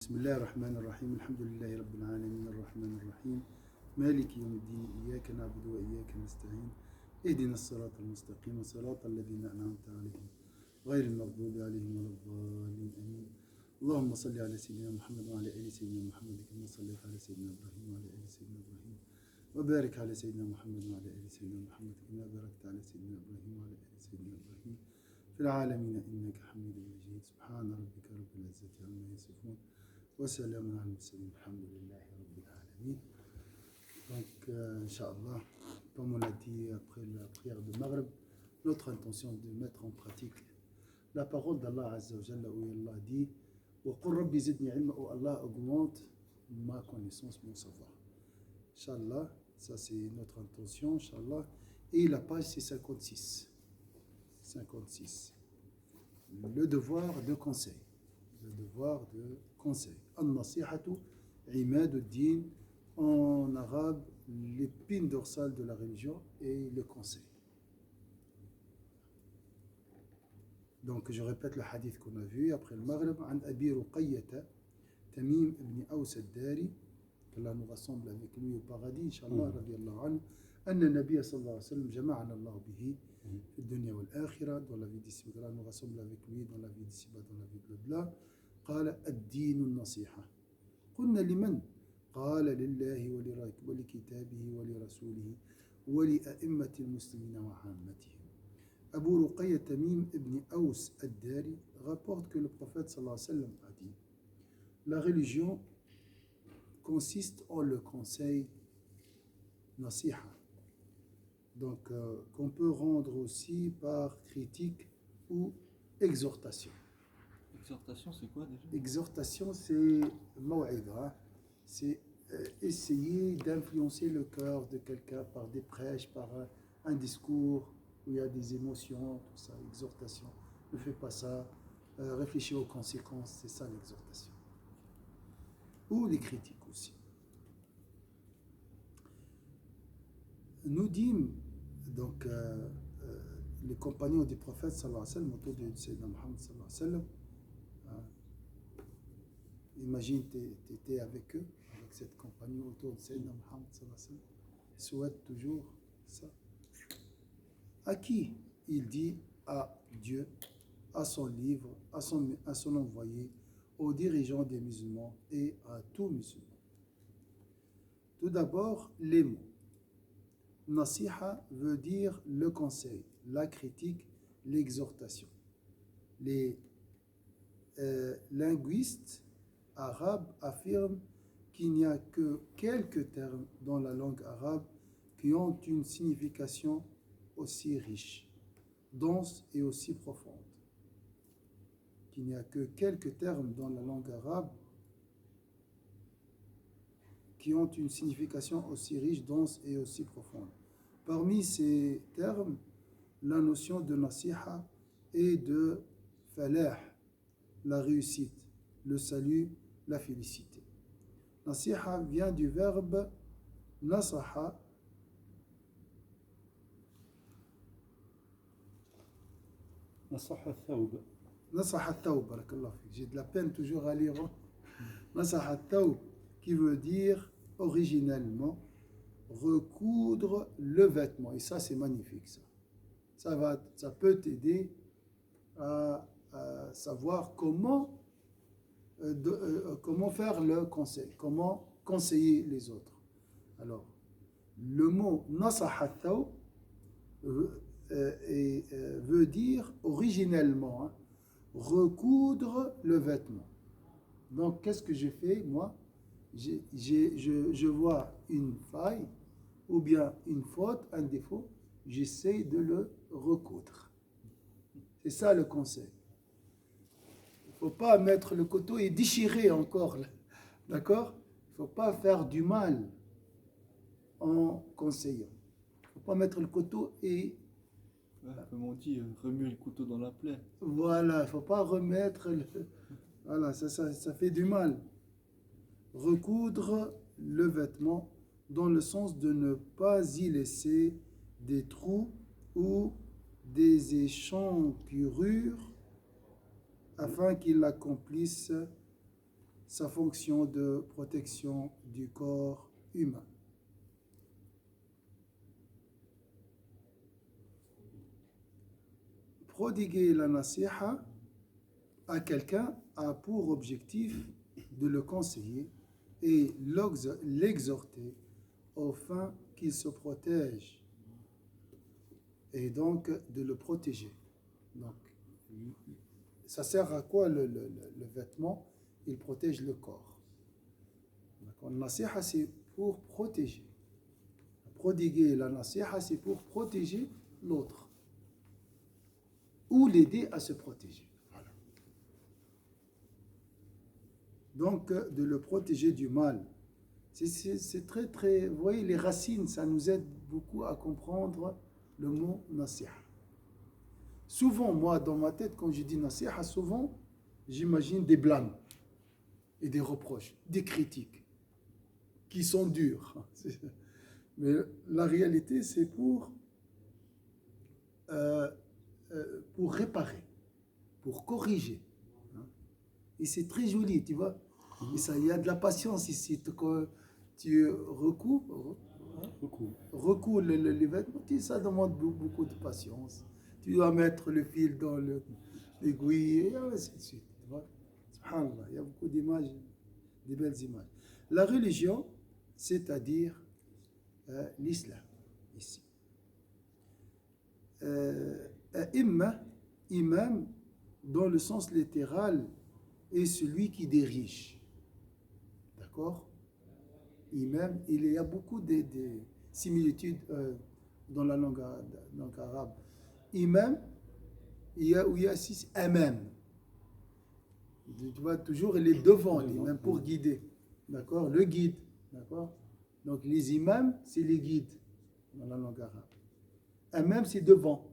بسم الله الرحمن الرحيم الحمد لله رب العالمين الرحمن الرحيم مالك يوم الدين إياك نعبد وإياك نستعين اهدنا الصراط المستقيم صراط الذين أنعمت عليهم غير المغضوب عليهم ولا الضالين آمين. اللهم صل على سيدنا محمد وعلى آل سيدنا محمد كما صليت على سيدنا إبراهيم وعلى آل سيدنا إبراهيم وبارك على سيدنا محمد وعلى آل سيدنا محمد كما باركت على سيدنا إبراهيم وعلى آل سيدنا إبراهيم في العالمين إنك حميد مجيد. سبحان ربك رب العزة عما يصفون وسلام على المرسلين الحمد لله رب العالمين. Donc, Inch'Allah, comme on l'a dit après la prière de Maghreb, notre intention de mettre en pratique la parole d'Allah Azza wa Jalla où Allah dit وَقُلْ رَبِّ زِدْنِي عِلْمًا, où Allah augmente ma connaissance, mon savoir. Inch'Allah, ça c'est notre intention, Inch'Allah. Et la page c'est 56. 56. Le devoir de conseil. Le devoir de conseil. An-nasihatu imaduddin, en arabe, l'épine dorsale de la religion et le conseil. Donc je répète le hadith qu'on a vu après le Maghreb. An Abi Ruqayyata Tamim ibn Aws ad-Dari, qu'Allah nous rassemble avec lui au paradis, Inch'Allah, radiyallahu anhu. أن النبي صلى الله عليه وسلم جمعنا الله به في الدنيا والآخرة, dans la vie d'ici, Allah nous rassemble avec lui dans la vie d'ici-bas, dans la vie de l'au-delà. قال الدين النصيحة. قلنا لمن؟ قال لله ولكتابه ولرسوله ولأئمة المسلمين وعامتهم. Abu Ruqayya Tamim ibn Aws ad-Dari rapporte que le prophète sallallahu alayhi wa sallam a dit: la religion consiste en le conseil nasiha, donc qu'on peut rendre aussi par critique ou exhortation. Exhortation, c'est quoi déjà? Exhortation, c'est maw'idha, c'est essayer d'influencer le cœur de quelqu'un par des prêches, par un discours où il y a des émotions, tout ça. Exhortation, ne fais pas ça, réfléchis aux conséquences, c'est ça l'exhortation. Ou les critiques aussi. Nous dîmes donc les compagnons du prophète sallallahu alayhi wa sallam autour de Sayyidina Muhammad sallallahu alayhi wa sallam. Imagine tu étais avec eux, avec cette compagnie autour de Sayyidina Muhammad sallallahu alayhi wa sallam. Ils souhaitent toujours ça. À qui? Il dit à Dieu, à son livre, à son envoyé, aux dirigeants des musulmans et à tous musulmans. Tout d'abord, les mots. Nasiha veut dire le conseil, la critique, l'exhortation. Les linguistes arabes affirment qu'il n'y a que quelques termes dans la langue arabe qui ont une signification aussi riche, dense et aussi profonde. Qu'il n'y a que quelques termes dans la langue arabe qui ont une signification aussi riche, dense et aussi profonde. Parmi ces termes, la notion de nasiha et de falah, la réussite, le salut, la félicité. Nasiha vient du verbe nasaha, Nasaha thawb. Nasaha thawb, barakallah fik. J'ai de la peine toujours à lire. Nasaha thawb, qui veut dire originellement recoudre le vêtement. Et ça, c'est magnifique, ça. Ça peut t'aider à savoir comment faire le conseil, comment conseiller les autres. Alors, le mot nasaha thawb veut dire originellement recoudre le vêtement. Donc, qu'est-ce que j'ai fait, moi? Je vois une faille ou bien une faute, un défaut, j'essaie de le recoudre. C'est ça le conseil. Il ne faut pas mettre le couteau et déchirer encore, d'accord? Il ne faut pas faire du mal en conseillant. Il ne faut pas mettre le couteau et... Comme on dit, remuer le couteau dans la plaie. Voilà, il ne faut pas remettre... Voilà, ça fait du mal. Recoudre le vêtement dans le sens de ne pas y laisser des trous ou des échancrures afin qu'il accomplisse sa fonction de protection du corps humain. Prodiguer la nasiha à quelqu'un a pour objectif de le conseiller et l'exhorter afin qu'il se protège et donc de le protéger. Donc, ça sert à quoi le vêtement? Il protège le corps. La nasiha, c'est pour protéger. Prodiguer la nasiha, c'est pour protéger l'autre ou l'aider à se protéger. Voilà. Donc, de le protéger du mal. C'est très, très... Vous voyez, les racines, ça nous aide beaucoup à comprendre le mot nasiha. Souvent, moi, dans ma tête, quand je dis nasiha, souvent, j'imagine des blâmes et des reproches, des critiques qui sont dures. Mais la réalité, c'est pour réparer, pour corriger. Et c'est très joli, tu vois. Et ça, il y a de la patience ici. Quand tu recours les vêtements, ça demande beaucoup de patience. Tu dois mettre le fil dans l'aiguille, et ainsi de suite. Tu vois. Subhanallah, il y a beaucoup d'images, des belles images. La religion, c'est-à-dire l'islam, ici. Imam, dans le sens littéral, est celui qui dirige. D'accord? Imam, il y a beaucoup de similitudes dans la langue arabe. Imam, il y a aussi amam. Tu vois, toujours il est devant l'imam pour guider. D'accord? Le guide. D'accord? Donc les imams, c'est les guides dans la langue arabe. Amam, c'est devant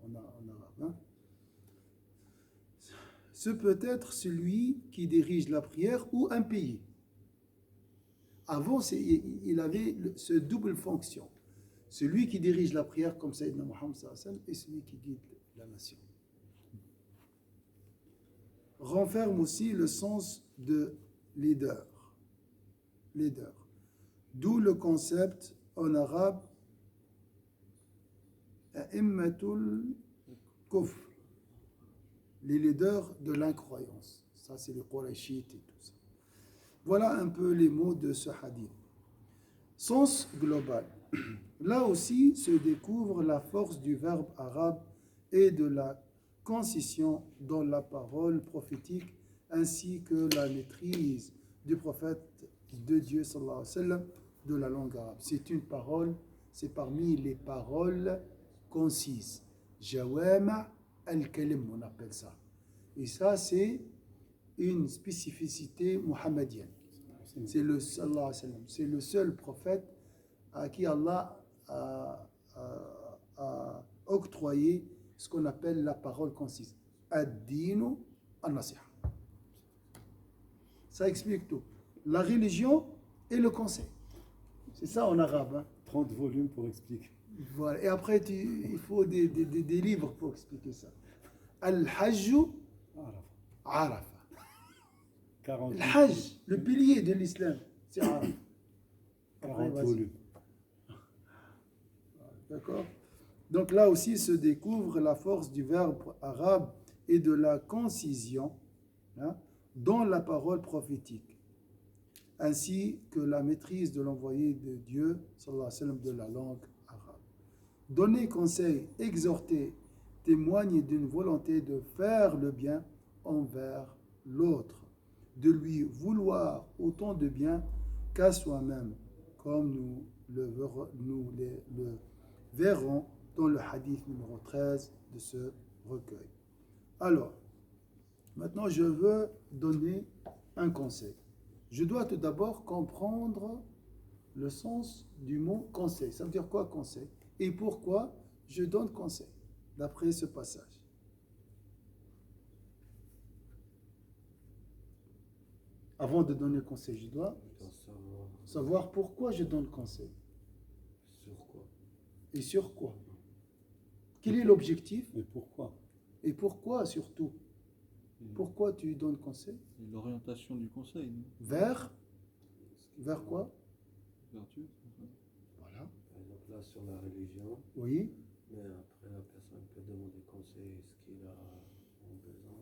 en arabe. Hein? Ce peut être celui qui dirige la prière ou un pays. Avant, il avait ce double fonction. Celui qui dirige la prière comme Sayyidina Muhammad et celui qui guide la nation. Renferme aussi le sens de leader. D'où le concept en arabe a'immatul kufr, les leaders de l'incroyance. Ça, c'est les Qurayshites et tout ça. Voilà un peu les mots de ce hadith. Sens global. Là aussi se découvre la force du verbe arabe et de la concision dans la parole prophétique, ainsi que la maîtrise du prophète de Dieu sallallahu alayhi wa sallam de la langue arabe. C'est une parole, c'est parmi les paroles concises. Jawama al-kalim, on appelle ça. Et ça, c'est une spécificité muhammadienne. C'est le seul prophète à qui Allah a octroyé ce qu'on appelle la parole concise. Ad-dinu an-nasiha. Ça explique tout. La religion et le conseil. C'est ça en arabe. Hein? 30 volumes pour expliquer. Voilà. Et après, il faut des livres pour expliquer ça. Al-Hajju Arafa. Le Hajj, le pilier de l'islam, c'est Arafa. 40 volumes. D'accord? Donc là aussi se découvre la force du verbe arabe et de la concision, hein, dans la parole prophétique, ainsi que la maîtrise de l'envoyé de Dieu, sallallahu alayhi wa sallam, de la langue arabe. Donner conseil, exhorter, témoigne d'une volonté de faire le bien envers l'autre, de lui vouloir autant de bien qu'à soi-même, comme nous le verrons dans le hadith numéro 13 de ce recueil. Alors, maintenant je veux donner un conseil. Je dois tout d'abord comprendre le sens du mot conseil. Ça veut dire quoi conseil? Et pourquoi je donne conseil d'après ce passage? Avant de donner conseil, je dois savoir pourquoi je donne conseil. Sur quoi? Et sur quoi? Quel est l'objectif? Et pourquoi? Et pourquoi surtout? Pourquoi tu lui donnes conseil? Et l'orientation du conseil, non? Vers quoi? Vertu. Voilà. Par exemple, là, sur la religion, Oui. mais après, la personne peut demander conseil, est-ce qu'il a besoin?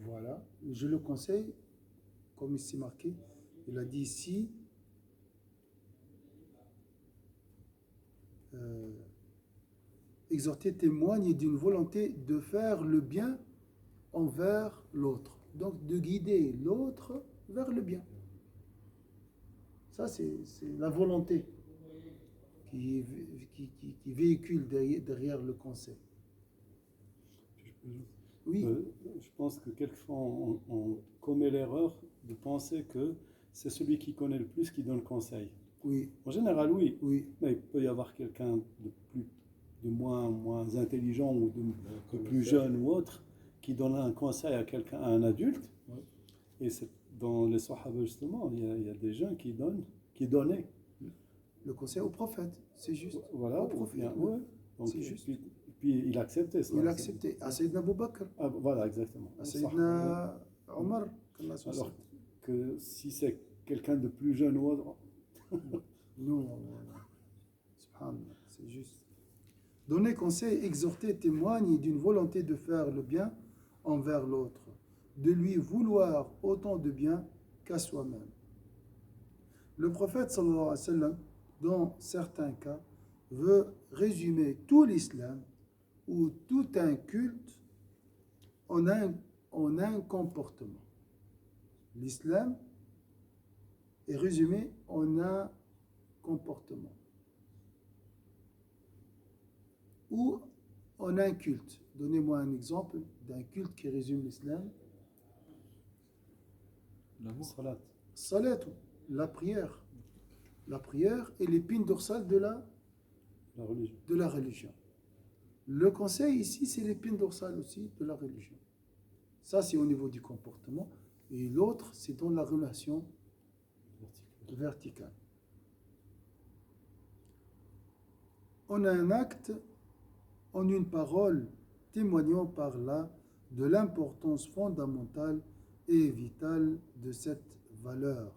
Voilà. Je le conseille, comme ici marqué. Il a dit ici, exhorter témoigne d'une volonté de faire le bien envers l'autre. Donc de guider l'autre vers le bien. Ça, c'est la volonté qui véhicule derrière le conseil. Oui. Je pense que quelquefois on commet l'erreur de penser que c'est celui qui connaît le plus qui donne conseil. Oui. En général, oui. Oui. Mais il peut y avoir quelqu'un de moins intelligent ou de plus jeune ou autre qui donne un conseil à quelqu'un, à un adulte. Oui. Et c'est dans les Sahaba justement, il y a des gens qui donnaient le conseil au prophète, c'est juste. Voilà, au prophète. bien, ouais. Donc, c'est juste. Puis il acceptait cela. Il a accepté. À Sayyidina Abu Bakr. Ah, voilà, exactement. À Sayyidina Omar. Alors que si c'est quelqu'un de plus jeune ou autre. Non, subhanallah, c'est juste. Donner conseil, exhorter, témoigne d'une volonté de faire le bien envers l'autre, de lui vouloir autant de bien qu'à soi-même. Le prophète sallallahu alayhi wa sallam, dans certains cas, veut résumer tout l'islam ou tout un culte en un comportement. L'islam est résumé en un comportement ou en un culte. Donnez-moi un exemple d'un culte qui résume l'islam. L'amour. Salat, la prière. La prière est l'épine dorsale de la religion. Le conseil ici, c'est l'épine dorsale aussi de la religion. Ça, c'est au niveau du comportement. Et l'autre, c'est dans la relation verticale. On a un acte, en une parole, témoignant par là de l'importance fondamentale et vitale de cette valeur,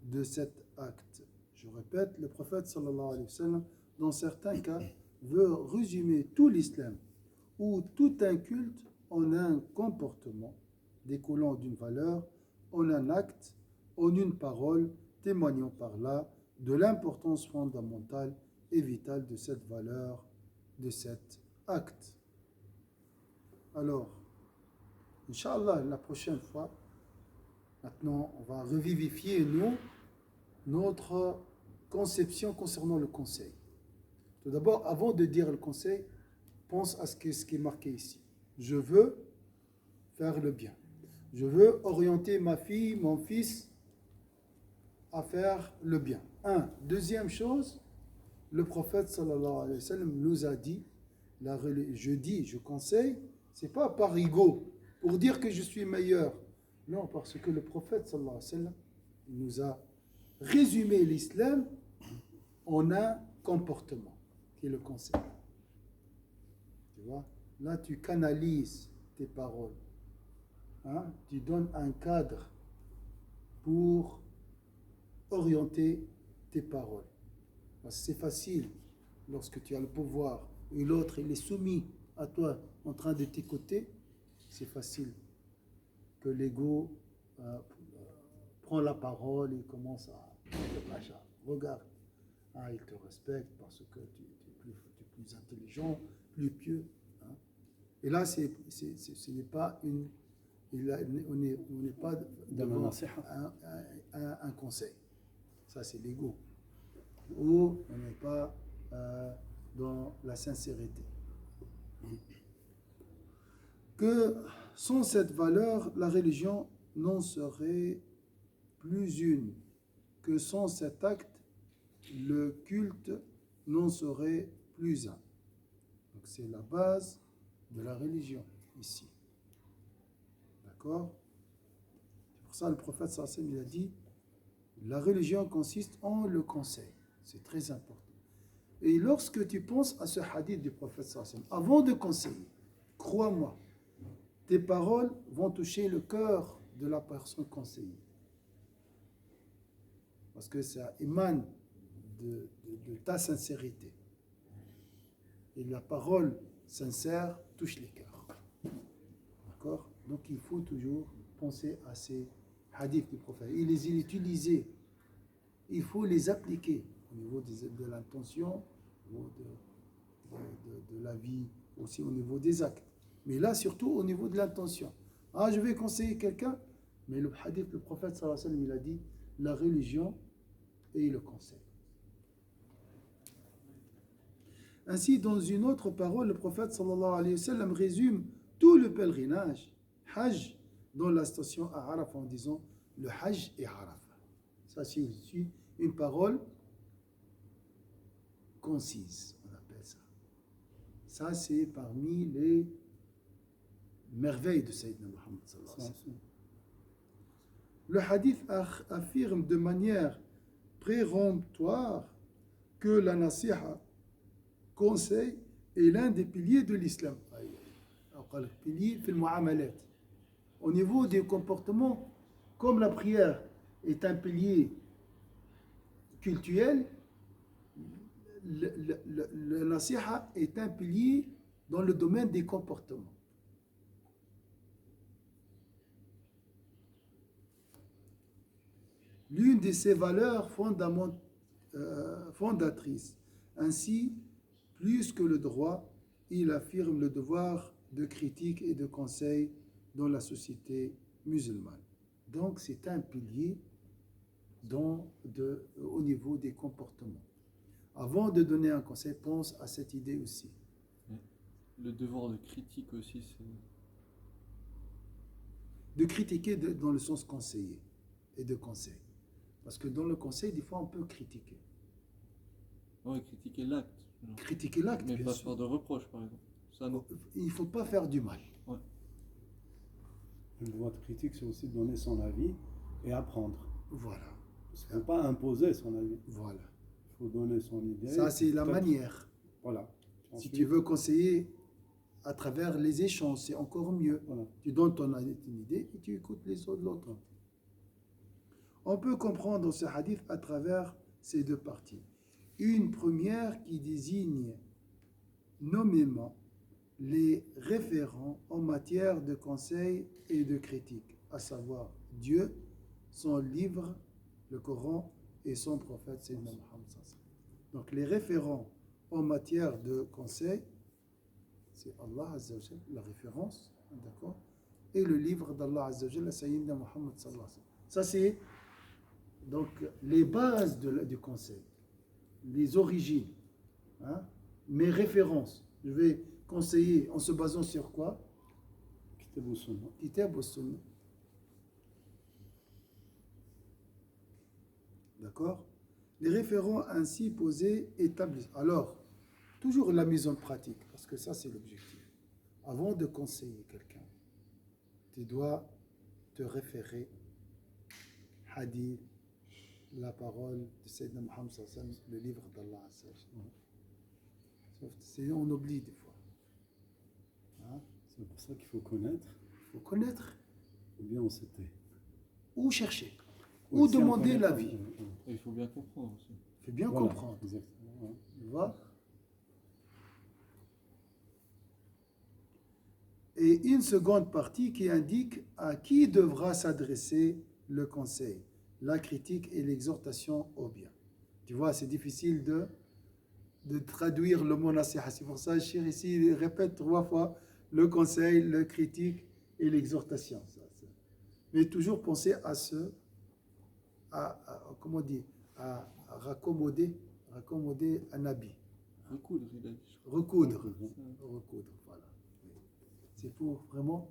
de cet acte. Je répète, le prophète sallallahu alayhi wa sallam, dans certains cas, veut résumer tout l'islam ou tout un culte en un comportement découlant d'une valeur, en un acte, en une parole, témoignant par là de l'importance fondamentale et vitale de cette valeur, de cet acte. Alors, Inch'Allah, la prochaine fois, maintenant, on va revivifier, notre conception concernant le conseil. Tout d'abord, avant de dire le conseil, pense à ce qui est marqué ici. Je veux faire le bien. Je veux orienter ma fille, mon fils à faire le bien. Deuxième chose, le prophète sallallahu alayhi wa sallam nous a dit, je conseille, c'est pas par ego, pour dire que je suis meilleur. Non, parce que le prophète sallallahu alayhi wa sallam nous a résumé l'islam en un comportement, qui est le conseil. Tu vois, là tu canalises tes paroles. Tu donnes un cadre pour orienter tes paroles. C'est facile lorsque tu as le pouvoir et l'autre il est soumis à toi en train de t'écouter, c'est facile que l'ego prend la parole et commence à regarde, il te respecte parce que tu es plus intelligent, plus pieux. Et là, ce n'est pas on n'est pas devant un conseil. Ça, c'est l'ego. Ou on n'est pas dans la sincérité. Que sans cette valeur, la religion n'en serait plus une. Que sans cet acte, le culte n'en serait plus un. Donc c'est la base de la religion ici. D'accord? C'est pour ça le prophète sallallahu alayhi wa sallam, il a dit la religion consiste en le conseil. C'est très important. Et lorsque tu penses à ce hadith du prophète sallallahu alayhi wa sallam, avant de conseiller, crois-moi, tes paroles vont toucher le cœur de la personne conseillée. Parce que ça émane de ta sincérité. Et la parole sincère touche les cœurs. D'accord? Donc il faut toujours penser à ces hadiths du prophète. Et les utiliser. Il faut les appliquer au niveau de l'intention, au niveau de la vie, aussi au niveau des actes. Mais là, surtout au niveau de l'intention. Ah, je vais conseiller quelqu'un, mais le hadith, le prophète sallallahu alayhi wa sallam, il a dit la religion et le conseil. Ainsi, dans une autre parole, le prophète sallallahu alayhi wa sallam résume tout le pèlerinage, Hajj, dans la station à Arafat en disant le Hajj et Arafat. Ça, c'est une parole concise, on appelle ça. Ça, c'est parmi les merveilles de Sayyidina Muhammad sallallahu alayhi wa sallam. Le hadith affirme de manière péremptoire que la nasiha, conseil, est l'un des piliers de l'islam. Pilier في المعاملات. Au niveau des comportements, comme la prière est un pilier cultuel, le nasiha est un pilier dans le domaine des comportements. L'une de ses valeurs fondatrices. Ainsi, plus que le droit, il affirme le devoir de critique et de conseil dans la société musulmane. Donc, c'est un pilier au niveau des comportements. Avant de donner un conseil, pense à cette idée aussi. Le devoir de critique aussi, c'est... De critiquer dans le sens conseiller et de conseil. Parce que dans le conseil, des fois, on peut critiquer. Oui, critiquer l'acte. Genre. Critiquer l'acte, Mais bien pas sûr. faire de reproches, par exemple. Ça, non. Il ne faut pas faire du mal. Ouais. Le devoir de critique, c'est aussi de donner son avis et apprendre. Voilà. Il ne faut pas imposer son avis. Voilà. Il faut donner son idée. Ça, c'est la manière. Voilà. Si Ensuite, tu veux conseiller à travers les échanges, c'est encore mieux. voilà. Tu donnes ton idée et tu écoutes les autres de l'autre. On peut comprendre ce hadith à travers ces deux parties. Une première qui désigne nommément les référents en matière de conseil et de critique, à savoir Dieu, son livre, le Coran et son prophète, Sayyidina Muhammad. Donc les référents en matière de conseil, c'est Allah Azza wa Jal, la référence, d'accord, et le livre d'Allah Azza wa Jal, Sayyidina Muhammad sallallahu alayhi wa sallam. Ça c'est donc les bases du conseil, les origines, hein, mes références. Je vais conseiller en se basant sur quoi? Kitab wa Sunnah. Kitab wa Sunnah. D'accord? Les référents ainsi posés établissent. Alors, toujours la mise en pratique, parce que ça c'est l'objectif. Avant de conseiller quelqu'un, tu dois te référer hadith, la parole de Sayyidina Muhammad sallallahu alayhi wa sallam, le livre d'Allah. Sauf on oublie des fois. Hein? C'est pour ça qu'il faut connaître. Il faut connaître. Ou bien on se tait. Ou chercher. Oui, Ou si on demander connaît l'avis. pas, Et il faut bien comprendre aussi. Il faut bien voilà, comprendre. exactement, ouais. Tu vois? Et une seconde partie qui indique à qui devra s'adresser le conseil, la critique et l'exhortation au bien. Tu vois, c'est difficile de traduire le mot nasiha. C'est pour ça que Cheikh ici il répète 3 fois le conseil, le critique et l'exhortation. Mais toujours penser à comment dire, à raccommoder un habit. Recoudre, il a dit. Recoudre, voilà. C'est pour vraiment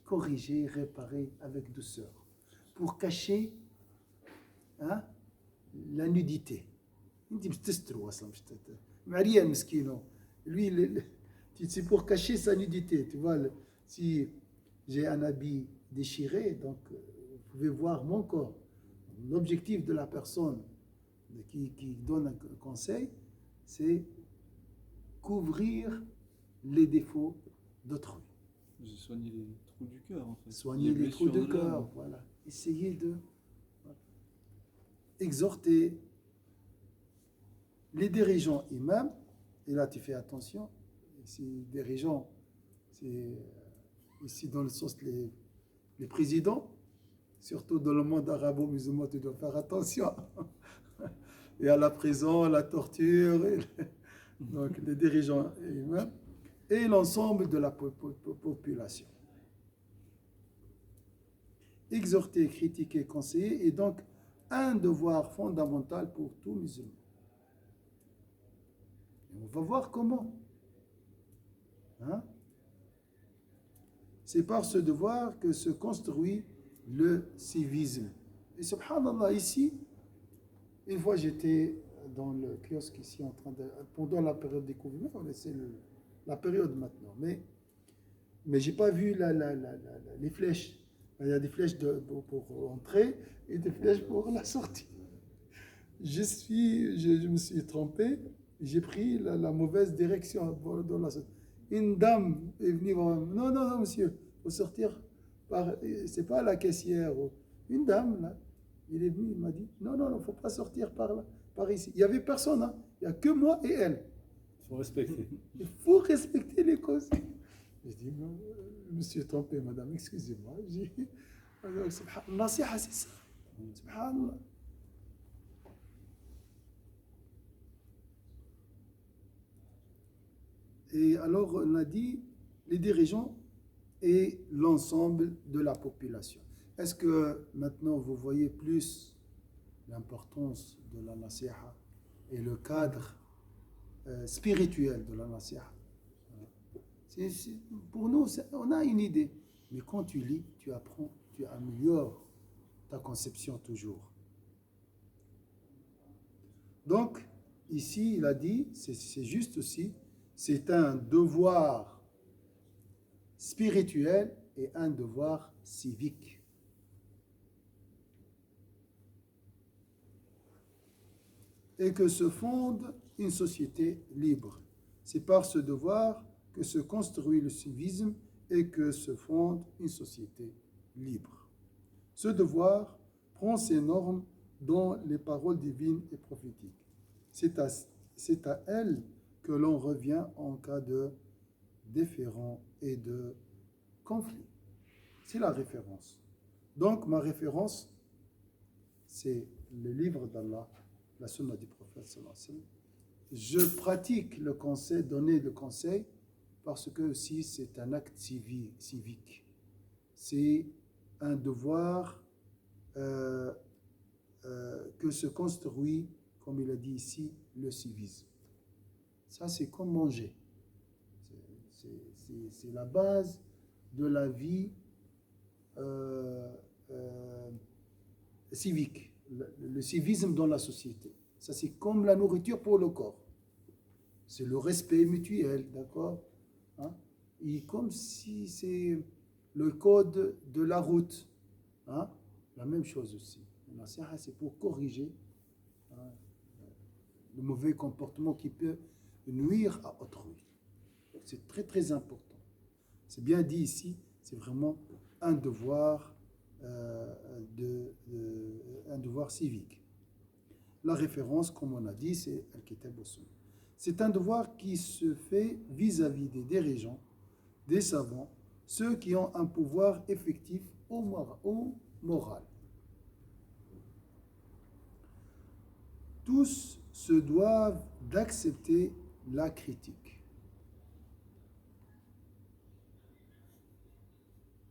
corriger, réparer avec douceur, pour cacher, hein, la nudité. Lui, c'est pour cacher sa nudité. Tu vois, si j'ai un habit déchiré, donc vous pouvez voir mon corps. L'objectif de la personne qui donne un conseil, c'est couvrir les défauts d'autrui. J'ai soigné les trous du cœur, en fait. Soigner les trous de blessures cœur, l'âme. voilà. Essayer de voilà, exhorter les dirigeants imams, et là tu fais attention, ici dirigeants, c'est ici dans le sens les présidents, surtout dans le monde arabo-musulman, tu dois faire attention. Et à la prison, à la torture, donc les dirigeants imams, et l'ensemble de la population. Exhorter, critiquer, conseiller est donc un devoir fondamental pour tout musulman. Et on va voir comment. Hein? C'est par ce devoir que se construit le civisme. Et subhanallah, ici, une fois j'étais dans le kiosque ici en train de, pendant la période des confinements, c'est la période maintenant, mais j'ai pas vu les flèches. Il y a des flèches pour entrer et des flèches pour la sortie. Je me suis trompé, j'ai pris la mauvaise direction dans la sortie. Une dame est venue voir, non, monsieur, il faut sortir par, c'est pas la caissière. Une dame, là, il est venu, il m'a dit, non, il ne faut pas sortir par là, par ici. Il n'y avait personne, hein. Il n'y a que moi et elle. Il faut respecter. Il faut respecter les causes. Je dis, je me suis trompé, madame, excusez-moi. Nasiha, c'est ça. Subhanallah. Et alors, on a dit les dirigeants et l'ensemble de la population. Est-ce que maintenant vous voyez plus l'importance de la nasiha et le cadre spirituel de la nasiha? Pour nous, on a une idée. Mais quand tu lis, tu apprends, tu améliores ta conception toujours. Donc, ici, il a dit, c'est juste aussi, c'est un devoir spirituel et un devoir civique. Et que se fonde une société libre. C'est par ce devoir que se construit le civisme et que se fonde une société libre. Ce devoir prend ses normes dans les paroles divines et prophétiques. C'est à elles que l'on revient en cas de différend et de conflit. C'est la référence. Donc, ma référence, c'est le livre d'Allah, la sunna du prophète sallallahu alayhi wa sallam. Je pratique le conseil, donner le conseil, parce que aussi c'est un acte civique. C'est un devoir que se construit, comme il a dit ici, le civisme. Ça, c'est comme manger. C'est la base de la vie civique, le civisme dans la société. Ça, c'est comme la nourriture pour le corps. C'est le respect mutuel, d'accord, hein? Et comme si c'est le code de la route, hein? La même chose aussi. La nasiha, c'est pour corriger, hein, le mauvais comportement qui peut nuire à autrui. C'est très très important. C'est bien dit ici, c'est vraiment un devoir, un devoir civique. La référence, comme on a dit, c'est Al-Kitab wa Sunna. C'est un devoir qui se fait vis-à-vis des dirigeants, des savants, ceux qui ont un pouvoir effectif ou moral. Tous se doivent d'accepter la critique.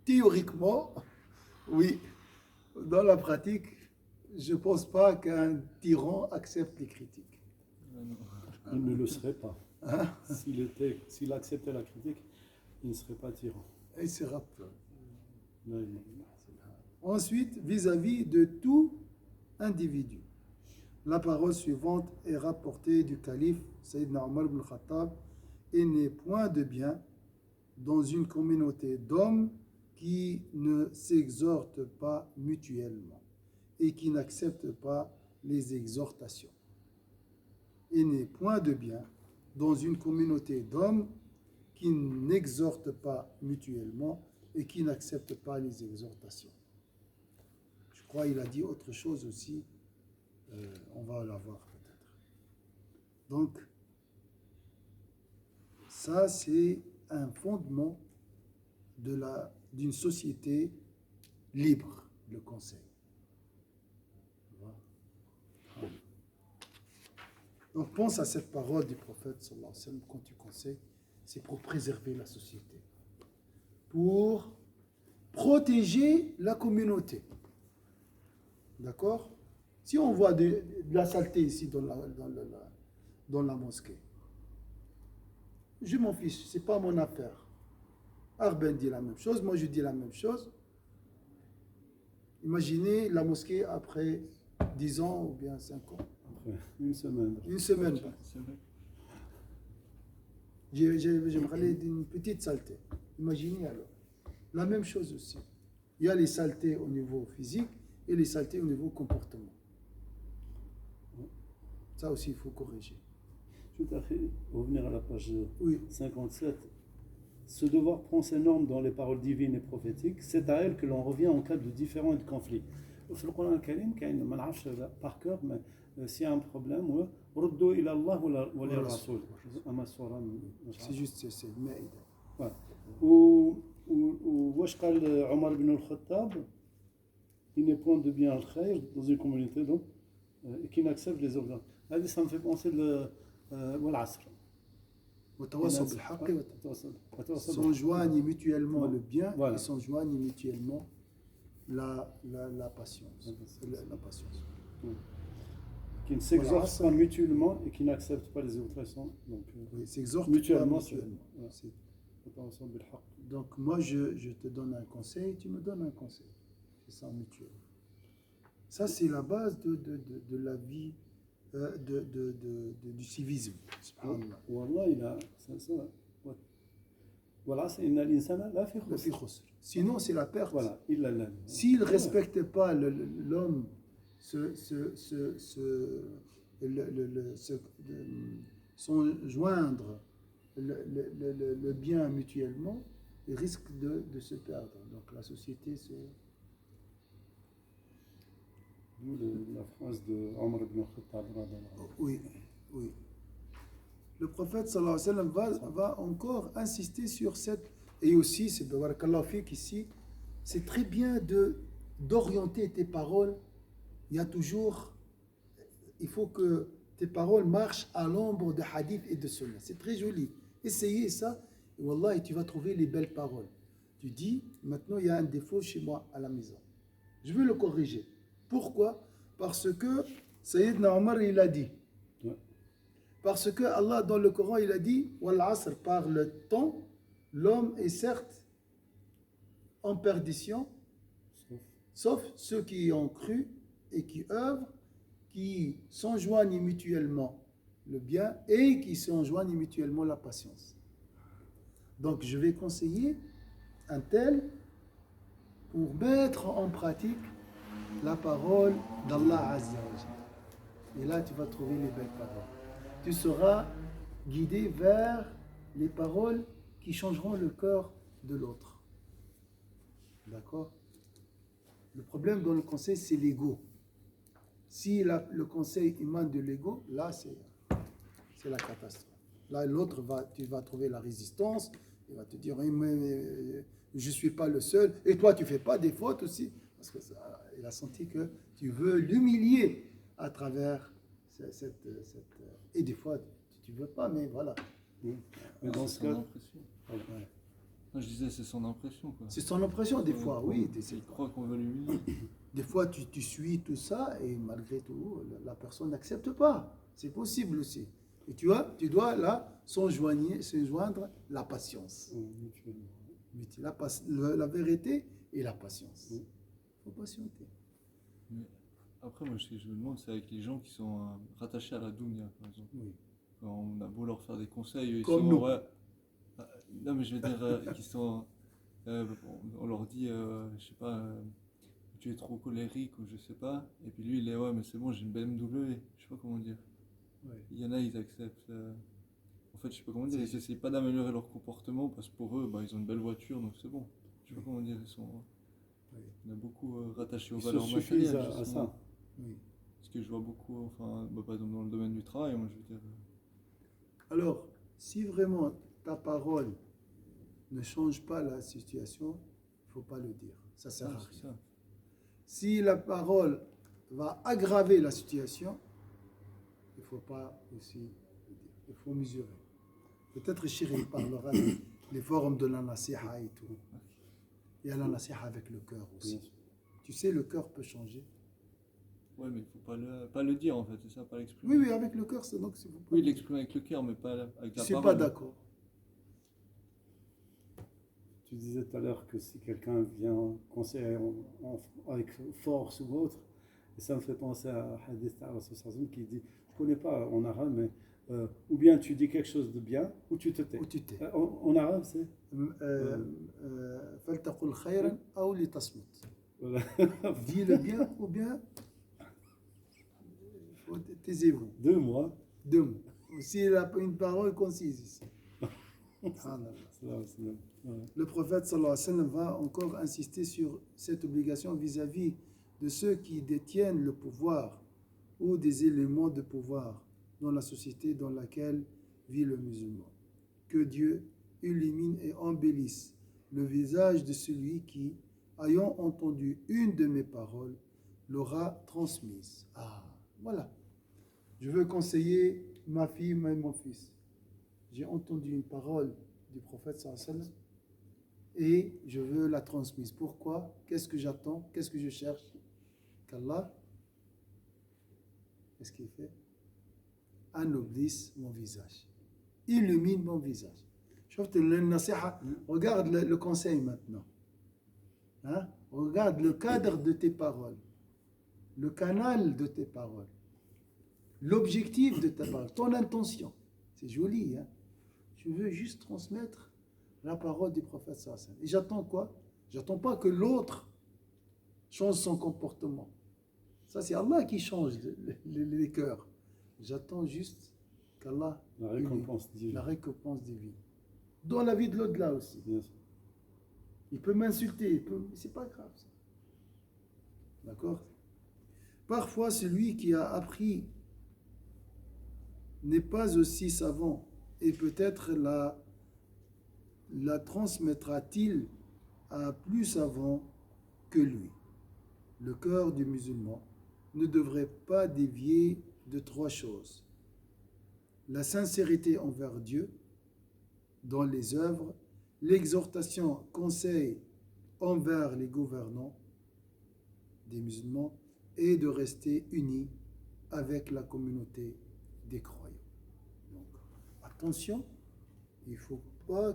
Théoriquement, oui. Dans la pratique, je ne pense pas qu'un tyran accepte les critiques. Il ne le serait pas. Hein? S'il acceptait la critique, il ne serait pas tyran. Il sera peu. Oui. Ensuite, vis-à-vis de tout individu. La parole suivante est rapportée du calife Sayyidina Omar ibn Khattab. Il n'est point de bien dans une communauté d'hommes qui ne s'exhortent pas mutuellement et qui n'acceptent pas les exhortations. Il n'est point de bien dans une communauté d'hommes qui n'exhortent pas mutuellement et qui n'acceptent pas les exhortations. Je crois qu'il a dit autre chose aussi, on va la voir peut-être. Donc, ça c'est un fondement d'une société libre, le conseil. Donc pense à cette parole du prophète sallallahu alayhi wa sallam quand tu conseilles, c'est pour préserver la société, pour protéger la communauté. D'accord? Si on voit de la saleté ici dans la mosquée, je m'en fiche, c'est pas mon affaire. Arben dit la même chose, moi je dis la même chose. Imaginez la mosquée après 10 ans ou bien 5 ans. Après une semaine. Une semaine. J'aimerais d'une petite saleté. Imaginez alors. La même chose aussi. Il y a les saletés au niveau physique et les saletés au niveau comportement. Ça aussi, il faut corriger. Tout à fait. Revenir à la page Oui. 57. Ce devoir prend ses normes dans les paroles divines et prophétiques. C'est à elle que l'on revient en cas de différends et de conflits. Dans le Coran al-Karim, par cœur, mais s'il y a un problème, ردوا إلى الله وللرسول. C'est juste, c'est le maïd. واش قال عمر بن الخطاب il n'est point de bien al khair dans une communauté donc qui n'accepte les ordres. Ça me fait penser le والعصر. وتواصوا بالحق s'enjoignent mutuellement le bien et s'enjoignent mutuellement la patience. La patience. Qui ne s'exhortent pas mutuellement et qui n'acceptent pas les exhortations. Donc, oui, s'exhortent mutuellement. Donc moi je te donne un conseil, tu me donnes un conseil. C'est ça mutuel. Ça c'est la base de la vie du civisme. Wallah, il a ça. Voilà, c'est une l'insana la fi khusr. Sinon c'est la perte. Voilà, s'il ne respecte pas l'homme joindre le bien mutuellement, il risque de se perdre. Donc la société se... D'où la phrase de Omar ibn Khattab. Oui. Le prophète sallallahu alayhi wa sallam va encore insister sur cette... Et aussi, c'est barakallahu fik ici, c'est très bien d'orienter tes paroles. Il y a toujours... Il faut que tes paroles marchent à l'ombre de hadith et de sunna. C'est très joli. Essayez ça, et wallah, tu vas trouver les belles paroles. Tu dis, maintenant il y a un défaut chez moi à la maison. Je veux le corriger. Pourquoi? Parce que Sayyidina Omar, il a dit. Parce que Allah, dans le Coran, il a dit, Wal Asr, par le temps, l'homme est certes en perdition, sauf ceux qui ont cru et qui œuvrent, qui s'enjoignent mutuellement le bien et qui s'enjoignent mutuellement la patience. Donc je vais conseiller un tel pour mettre en pratique la parole d'Allah Azza wa Jalla. Et là tu vas trouver les belles paroles. Tu seras guidé vers les paroles qui changeront le cœur de l'autre. D'accord? Le problème dans le conseil, c'est l'ego. Si le conseil émane de l'ego, là c'est la catastrophe. Là l'autre tu vas trouver la résistance, il va te dire mais je ne suis pas le seul, et toi tu ne fais pas des fautes aussi, parce qu'il a senti que tu veux l'humilier à travers cette et des fois tu ne veux pas, mais voilà. Oui. Mais dans ce cas, Non, je disais, c'est son impression, quoi. C'est son impression des fois, oui. Il croit qu'on veut l'humilier. Des fois, tu suis tout ça et malgré tout, la personne n'accepte pas. C'est possible aussi. Et tu dois là joindre la patience. La vérité et la patience. Il faut patienter. Mais après, moi, ce que je me demande, c'est avec les gens qui sont rattachés à la Dounia, par exemple. Oui. Quand on a beau leur faire des conseils, ils Comme sont... nous. Ouais, non, mais je veux dire qu'ils sont... on leur dit, je sais pas... tu es trop colérique ou je sais pas, et puis lui il est ouais mais c'est bon j'ai une BMW, je sais pas comment dire. Ouais. Il y en a ils acceptent, en fait je sais pas comment dire, ils essayent pas d'améliorer leur comportement parce que pour eux bah, ils ont une belle voiture donc c'est bon. je sais pas comment dire, Oui. il y en a beaucoup rattachés aux Ils se valeurs suffisent matérielles. à Justement. ça. Oui. Parce que je vois beaucoup, enfin, bah, par exemple dans le domaine du travail, moi je veux dire. Alors, si vraiment ta parole ne change pas la situation, il ne faut pas le dire. Ça sert à C'est rien. ça. Si la parole va aggraver la situation, il ne faut pas aussi le dire. Il faut mesurer. Peut-être Chiri parlera des forums de la nasiha et tout. Il y a la nasiha avec le cœur aussi. Bien sûr. Tu sais, le cœur peut changer. Ouais, mais il faut pas le dire en fait, c'est ça, pas l'exprimer. Oui, oui, avec le cœur, c'est donc c'est Oui, l'exprimer avec le cœur, mais pas avec Je la ne suis pas parole. d'accord. Tu disais tout à l'heure que si quelqu'un vient conseiller avec force ou autre, et ça me fait penser à un hadith de Rasul qui dit, je ne connais pas en arabe, mais ou bien tu dis quelque chose de bien, ou tu te tais. Ou tu t'es. En arabe, c'est فلتقل خيرا أو لتصمت. voilà. Dis le bien ou bien taisez-vous. 2 mois. Deux mots. Aussi, il a une parole concise ici. Subhanallah. Le prophète sallallahu alayhi wa sallam va encore insister sur cette obligation vis-à-vis de ceux qui détiennent le pouvoir ou des éléments de pouvoir dans la société dans laquelle vit le musulman. Que Dieu illumine et embellisse le visage de celui qui, ayant entendu une de mes paroles, l'aura transmise. Ah, voilà. Je veux conseiller ma fille et mon fils. J'ai entendu une parole du prophète sallallahu alayhi wa sallam et je veux la transmise. Pourquoi? Qu'est-ce que j'attends? Qu'est-ce que je cherche? Qu'Allah, qu'est-ce qu'il fait? Ennoblisse mon visage. Illumine mon visage. Regarde le conseil maintenant. Hein? Regarde le cadre de tes paroles. Le canal de tes paroles. L'objectif de ta parole. Ton intention. C'est joli. Hein? Je veux juste transmettre la parole du prophète sallallahu alayhi wa sallam. Et j'attends quoi? J'attends pas que l'autre change son comportement. Ça, c'est Allah qui change les cœurs. J'attends juste qu'Allah La récompense divine. la récompense divine. Dans la vie de l'au-delà aussi. Bien sûr. Il peut m'insulter, c'est pas grave ça. D'accord? Parfois, celui qui a appris n'est pas aussi savant et peut-être la transmettra-t-il à plus savant que lui. Le cœur du musulman ne devrait pas dévier de 3 choses. La sincérité envers Dieu dans les œuvres, l'exhortation, conseil envers les gouvernants des musulmans et de rester unis avec la communauté des croyants. Donc, attention, il ne faut pas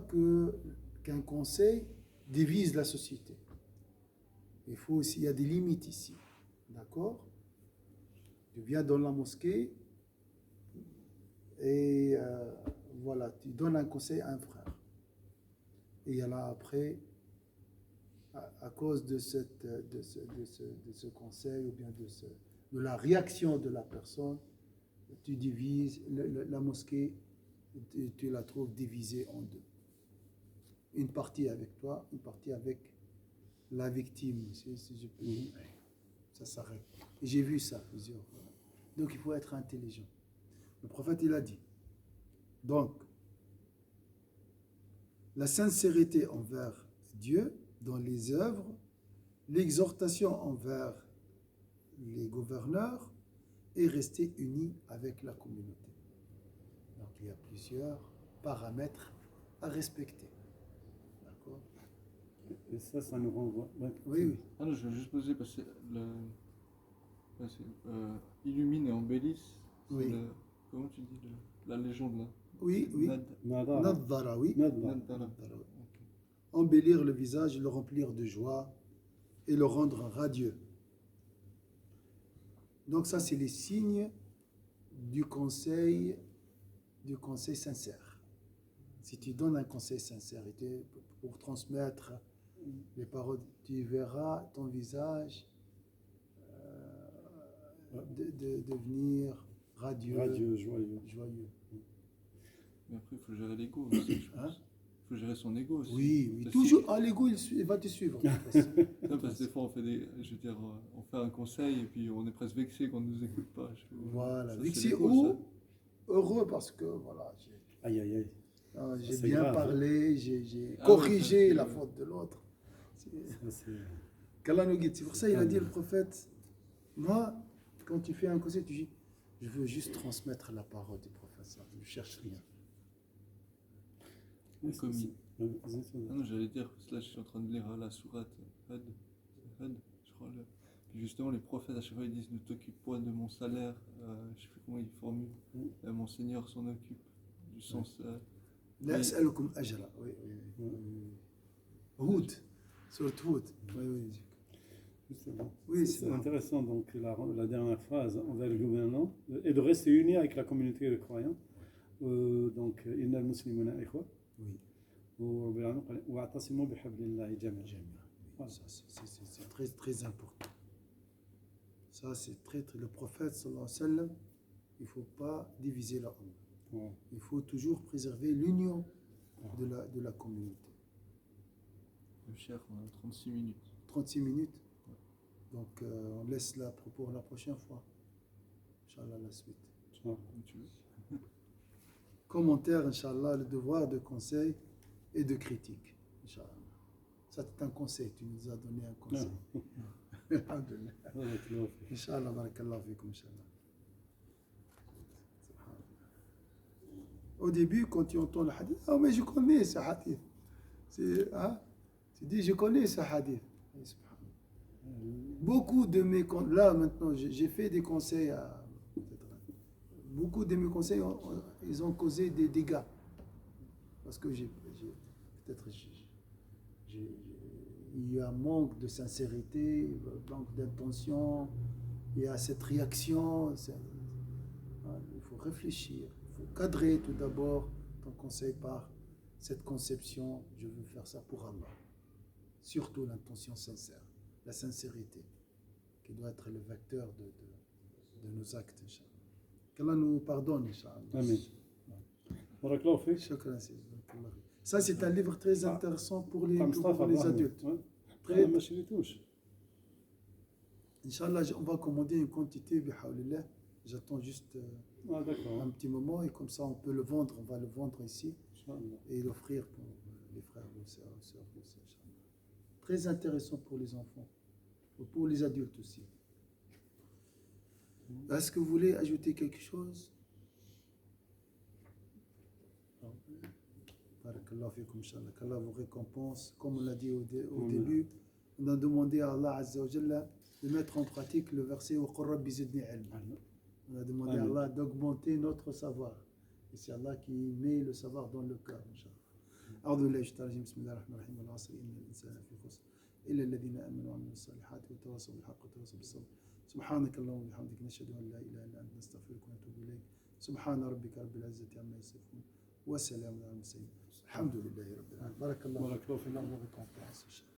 qu'un conseil divise la société. Il faut aussi, il y a des limites ici. D'accord? Tu viens dans la mosquée et voilà, tu donnes un conseil à un frère. Et il y a là après, à cause de ce conseil ou bien de la réaction de la personne, tu divises la mosquée, tu la trouves divisée en 2. Une partie avec toi, une partie avec la victime, si je peux dire. Ça s'arrête. Et j'ai vu ça plusieurs fois. Donc il faut être intelligent. Le prophète, il a dit, donc, la sincérité envers Dieu dans les œuvres, l'exhortation envers les gouverneurs et rester unis avec la communauté. Donc il y a plusieurs paramètres à respecter. D'accord? Et ça nous renvoie. Ouais. Oui, oui. Ah non, je vais juste poser parce que illumine et embellisse. Oui. Comment tu dis la légende là? Oui, oui. Nada. Nadhara, oui. Nada. Nadhara. Nadhara. Embellir le visage, le remplir de joie et le rendre radieux. Donc ça, c'est les signes du conseil sincère. Si tu donnes un conseil sincère pour transmettre les paroles, tu verras ton visage devenir radieux, Radieux, joyeux. joyeux. Mais après, il faut gérer l'ego aussi, je pense. Hein? Il faut gérer son ego aussi. Oui, oui. Parce Toujours, l'ego, il va te suivre. de toute façon. Non, parce que des fois, on fait je veux dire, on fait un conseil et puis on est presque vexé qu'on ne nous écoute pas. Voilà. Ça, c'est Vexé l'ego, ou ça. heureux parce que voilà, Aïe, aïe, aïe. j'ai C'est bien grave, hein. parlé, j'ai Ah corrigé ouais, ça, la c'est- faute de l'autre. Ça, c'est- Qu'Allah nous guide. C'est pour ça qu'il a dit le prophète, moi, quand tu fais un conseil, tu dis, je veux juste transmettre la parole du prophète. Je ne cherche rien. Ouais, Comme c'est- Ah non, j'allais dire, parce que là je suis en train de lire la sourate Hud, Hud, je crois. Puis justement, les prophètes à chaque fois ils disent ne t'occupe pas de mon salaire, je sais plus comment ils formulent, mon Seigneur s'en occupe, du sens. لا Oui. أسألكم أجرا. Oui, oui, oui. Hud, sur Hud. Oui, oui. Justement. Oui, C'est c'est intéressant, donc la dernière phrase envers le gouvernement, et de rester unis avec la communauté de croyants. Donc, إن المسلمين إخوة Oui. ورب العالمين قال واعتصموا بحبل الله جميعا. Voilà. Ça, c'est très, très important. Ça, c'est très, très. Le prophète, sallallahu alayhi wa sallam, il ne faut pas diviser la Ummah. Voilà. Il faut toujours préserver l'union de la communauté. Le cher, on a 36 minutes. 36 minutes. Donc, on laisse là pour la prochaine fois. Inch'Allah, la suite. Voilà. Comme tu veux. Commentaire, Inch'Allah, le devoir de conseil et de critique. Inch'Allah. Ça, c'est un conseil. Tu nous as donné un conseil. Alhamdulillah. بارك الله فيك. Inch'Allah, barakallah fikum, Inch'Allah. Au début, quand tu entends le hadith, ah, mais je connais ce hadith. Tu dis, je connais ce hadith. Et subhanallah. Beaucoup de mes conseils, là maintenant, j'ai fait des conseils à. Beaucoup de mes conseils, ils ont causé des dégâts. Parce que peut-être il y a un manque de sincérité, un manque d'intention, il y a cette réaction. Il faut réfléchir, il faut cadrer tout d'abord ton conseil par cette conception, je veux faire ça pour Allah. Surtout l'intention sincère, la sincérité, qui doit être le vecteur de nos actes, Inch'Allah. Qu'Allah nous pardonne, Inch'Allah. Amen. بارك الله فيك. Shukran, Barakallah. Ça, c'est un livre très intéressant pour les, Comme pour les adultes. Très ما شريتوش. Inch'Allah, on va commander une quantité, bihawlillah. J'attends juste d'accord. un petit moment et comme ça, on peut le vendre. On va le vendre ici إن شاء الله. et l'offrir pour les frères ou sœurs aussi, Inch'Allah. Très intéressant pour les enfants, ou pour les adultes aussi. Est-ce que vous voulez ajouter quelque chose? Barakallahu fikum, Inch'Allah. Qu'Allah vous récompense. Comme on l'a dit au début, on a demandé à Allah Azza wa Jalla de mettre en pratique le verset Wa qur rabbi zidni ilma. On a demandé à Allah d'augmenter notre savoir. Et c'est Allah qui met le savoir dans le cœur, Inch'Allah. أعوذ بالله من الشيطان الرجيم بسم الله الرحمن الرحيم والعصر إن الإنسان في خسر إلا الذين آمنوا وعملوا الصالحات وتواصوا بالحق وتواصوا بالصبر سبحانك اللهم وبحمدك نشهد أن لا إله إلا أنت نستغفرك ونتوب إليك سبحان ربك رب العزة عما يصفون وسلام على المرسلين الحمد لله رب العالمين بارك الله بارك الله فيك. الله récompense.